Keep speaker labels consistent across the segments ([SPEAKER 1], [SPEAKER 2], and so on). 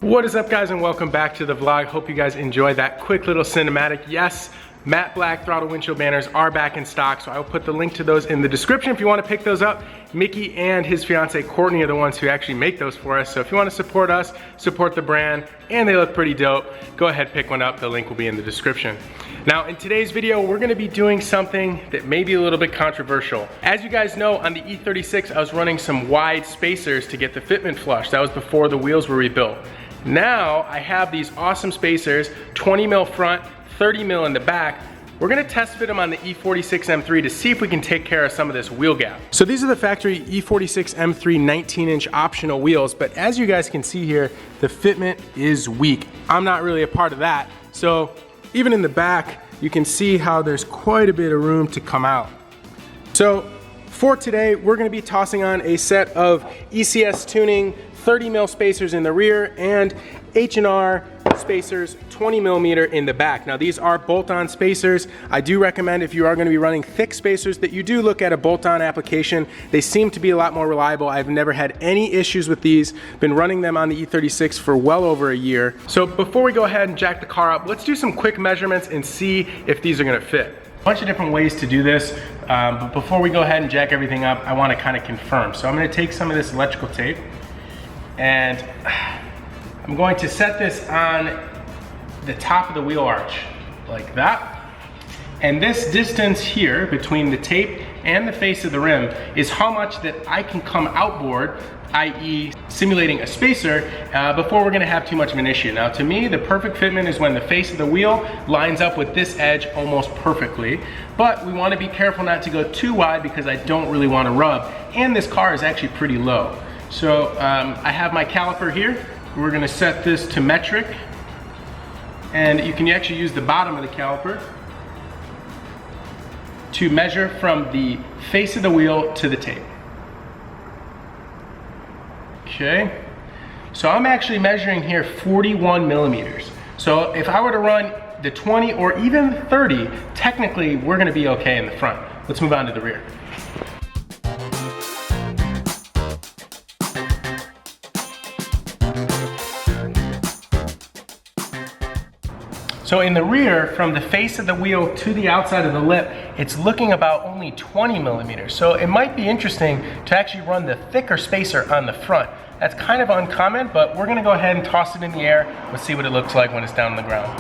[SPEAKER 1] What is up, guys, and welcome back to the vlog. Hope you guys enjoyed that quick little cinematic. Yes, matte black throttle windshield banners are back in stock, so I will put the link to those in the description if you want to pick those up. Mickey and his fiance Courtney are the ones who actually make those for us, so if you want to support us, support the brand, and they look pretty dope, go ahead, pick one up. The link will be in the description. Now, in today's video, we're going to be doing something that may be a little bit controversial. As you guys know, on the E36, I was running some wide spacers to get the fitment flush. That was before the wheels were rebuilt. Now I have these awesome spacers, 20 mil front, 30 mil in the back. We're gonna test fit them on the E46 M3 to see if we can take care of some of this wheel gap. So these are the factory E46 M3 19-inch optional wheels, but as you guys can see here, the fitment is weak. I'm not really a part of that. So even in the back, you can see how there's quite a bit of room to come out. So for today, we're gonna be tossing on a set of ECS tuning 30 mil spacers in the rear and H&R spacers 20 millimeter in the back. Now these are bolt-on spacers. I do recommend, if you are going to be running thick spacers, that you do look at a bolt-on application. They seem to be a lot more reliable. I've never had any issues with these. Been running them on the E36 for well over a year. So before we go ahead and jack the car up, let's do some quick measurements and see if these are going to fit. A bunch of different ways to do this, but before we go ahead and jack everything up, I want to kind of confirm. So I'm going to take some of this electrical tape and I'm going to set this on the top of the wheel arch, like that. And this distance here between the tape and the face of the rim is how much that I can come outboard, i.e. simulating a spacer, before we're gonna have too much of an issue. Now to me, the perfect fitment is when the face of the wheel lines up with this edge almost perfectly, but we wanna be careful not to go too wide because I don't really wanna rub, and this car is actually pretty low. So I have my caliper here. We're gonna set this to metric, and you can actually use the bottom of the caliper to measure from the face of the wheel to the tape. Okay, so I'm actually measuring here 41 millimeters. So if I were to run the 20 or even 30, technically we're gonna be okay in the front. Let's move on to the rear. So in the rear, from the face of the wheel to the outside of the lip, it's looking about only 20 millimeters. So it might be interesting to actually run the thicker spacer on the front. That's kind of uncommon, but we're gonna go ahead and toss it in the air. Let's see what it looks like when it's down on the ground.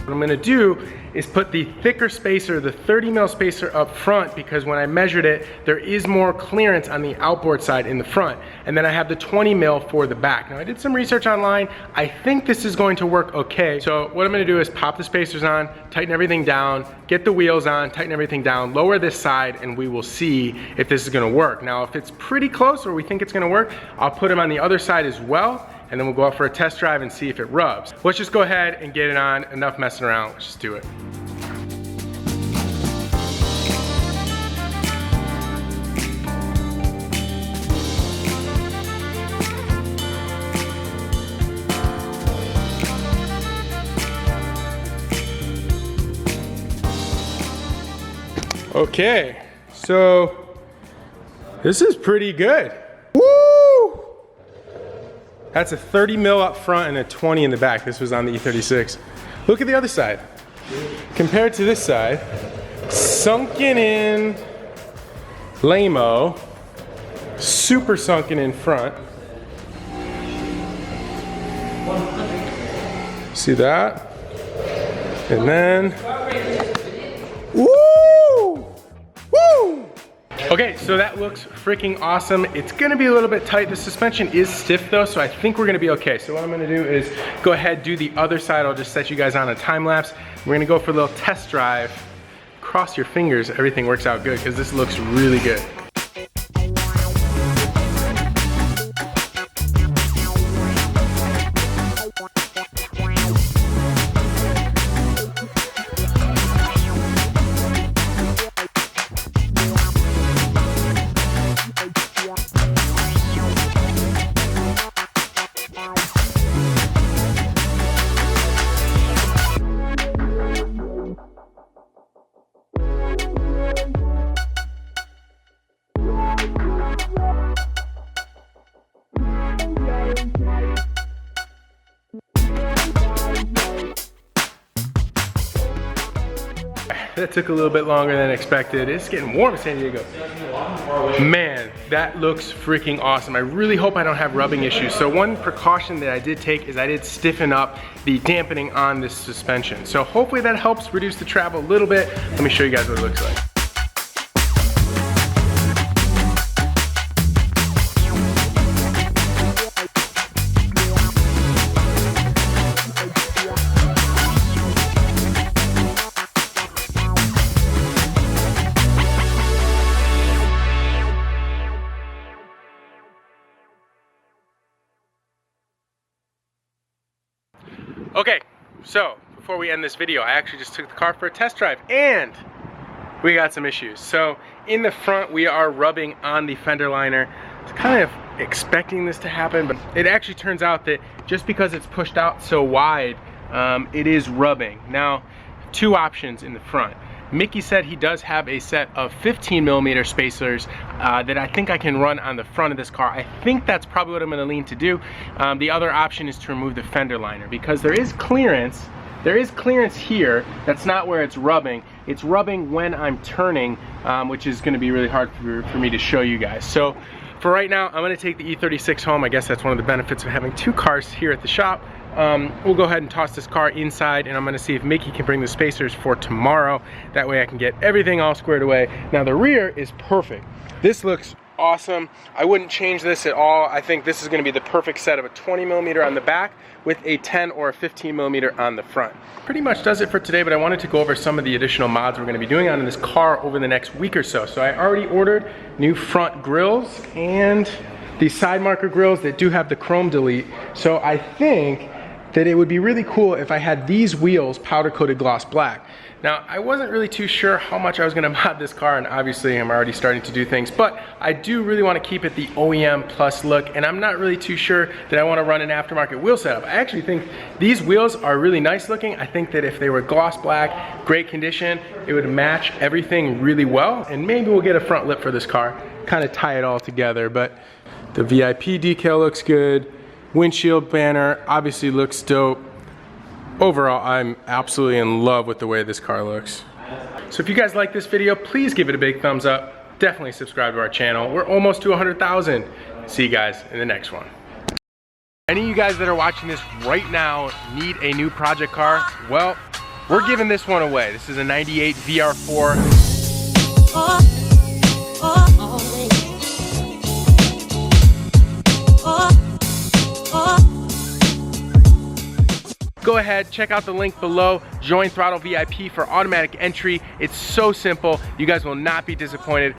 [SPEAKER 1] What I'm gonna do is put the thicker spacer, the 30 mil spacer up front, because when I measured it, there is more clearance on the outboard side in the front. And then I have the 20 mil for the back. Now I did some research online. I think this is going to work okay. So what I'm gonna do is pop the spacers on, tighten everything down, get the wheels on, tighten everything down, lower this side, and we will see if this is gonna work. Now if it's pretty close or we think it's gonna work, I'll put them on the other side as well, and then we'll go out for a test drive and see if it rubs. Let's just go ahead and get it on. Enough messing around, let's just do it. Okay, so this is pretty good. Woo! That's a 30 mil up front and a 20 in the back. This was on the E36. Look at the other side. Compared to this side, sunken in lame-o, super sunken in front. See that? And then, woo! Woo! Okay, so that looks freaking awesome. It's gonna be a little bit tight. The suspension is stiff though, so I think we're gonna be okay. So what I'm gonna do is go ahead, do the other side. I'll just set you guys on a time lapse. We're gonna go for a little test drive. Cross your fingers, everything works out good, because this looks really good. That took a little bit longer than expected. It's getting warm in San Diego. Man, that looks freaking awesome. I really hope I don't have rubbing issues. So one precaution that I did take is I did stiffen up the dampening on this suspension. So hopefully that helps reduce the travel a little bit. Let me show you guys what it looks like. Okay, so before we end this video, I actually just took the car for a test drive and we got some issues. So in the front, we are rubbing on the fender liner. It's kind of expecting this to happen, but it actually turns out that just because it's pushed out so wide, it is rubbing. Now, two options in the front. Mickey said he does have a set of 15mm spacers that I think I can run on the front of this car. I think that's probably what I'm gonna lean to do. The other option is to remove the fender liner because there is clearance here. That's not where it's rubbing. It's rubbing when I'm turning, which is gonna be really hard for me to show you guys. So for right now, I'm gonna take the E36 home. I guess that's one of the benefits of having two cars here at the shop. We'll go ahead and toss this car inside and I'm gonna see if Mickey can bring the spacers for tomorroll. That way I can get everything all squared away. Now the rear is perfect. This looks awesome. I wouldn't change this at all. I think this is gonna be the perfect set of a 20mm on the back with a 10 or a 15mm on the front. Pretty much does it for today, but I wanted to go over some of the additional mods we're gonna be doing on this car over the next week or so. So I already ordered new front grills and the side marker grills that do have the chrome delete. So I think that it would be really cool if I had these wheels powder coated gloss black. Now, I wasn't really too sure how much I was gonna mod this car, and obviously I'm already starting to do things, but I do really wanna keep it the OEM plus look, and I'm not really too sure that I wanna run an aftermarket wheel setup. I actually think these wheels are really nice looking. I think that if they were gloss black, great condition, it would match everything really well, and maybe we'll get a front lip for this car, kind of tie it all together, but the VIP decal looks good. Windshield banner obviously looks dope. Overall, I'm absolutely in love with the way this car looks. So if you guys like this video, please give it a big thumbs up. Definitely subscribe to our channel. We're almost to 100,000. See you guys in the next one. Any of you guys that are watching this right now need a new project car? Well, we're giving this one away. This is a 98 VR4. Go ahead, check out the link below, join throtl VIP for automatic entry. It's so simple, you guys will not be disappointed.